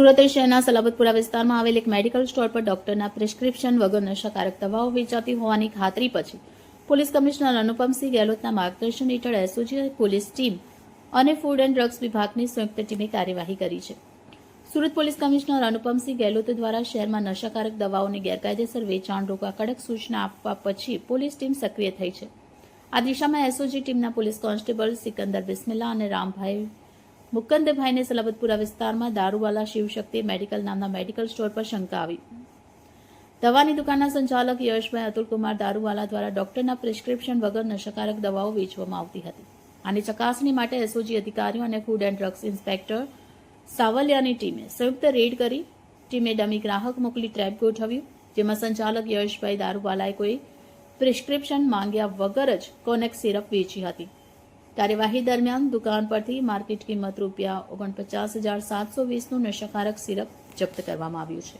સુરત શહેરના સલાબતપુરા વિસ્તારમાં આવેલ એક મેડિકલ સ્ટોર પર ડોક્ટરના પ્રિસ્ક્રિપ્શન વગર નશાકારક દવાઓ વેચાતી હોવાની ખાતરી પછી પોલીસ કમિશનર અનુપમસિંહ ગેહલોતના માર્ગદર્શન હેઠળ એસઓજી પોલીસ ટીમ અને ફૂડ એન્ડ ડ્રગ્સ વિભાગની સંયુક્ત ટીમે કાર્યવાહી કરી છે. સુરત પોલીસ કમિશનર અનુપમસિંહ ગેહલોત દ્વારા શહેરમાં નશાકારક દવાઓની ગેરકાયદેસર વેચાણ રોકવા કડક સૂચના આપવા પછી પોલીસ ટીમ સક્રિય થઈ છે. આ દિશામાં એસઓજી ટીમના પોલીસ કોન્સ્ટેબલ સિકંદર બિસ્મિલ્લા અને રામભાઈ મુકંદભાઈને સલાબતપુરા વિસ્તારમાં દારૂવાલા શિવશક્તિ મેડિકલ નામના મેડિકલ સ્ટોર પર શંકા આવી. દવાની દુકાનના સંચાલક યશભાઈ અતુલકુમાર દારૂવાલા દ્વારા ડોક્ટરના પ્રિસ્ક્રિપ્શન વગર નશાકારક દવાઓ વેચવામાં આવતી હતી. આની ચકાસણી માટે એસઓજી અધિકારીઓ અને ફૂડ એન્ડ ડ્રગ્સ ઇન્સ્પેક્ટર સાવલિયાની ટીમે સંયુક્ત રેડ કરી ટીમે ડમી ગ્રાહક મોકલી ટ્રેપ ગોઠવ્યું, જેમાં સંચાલક યશભાઈ દારૂવાલાએ કોઈ પ્રિસ્ક્રિપ્શન માંગ્યા વગર જ કોનેક્સ સિરપ વેચી હતી. કાર્યવાહી દરમિયાન દુકાન પરથી માર્કેટ કિંમત ₹49,720નું નશાકારક સિરપ જપ્ત કરવામાં આવ્યું છે.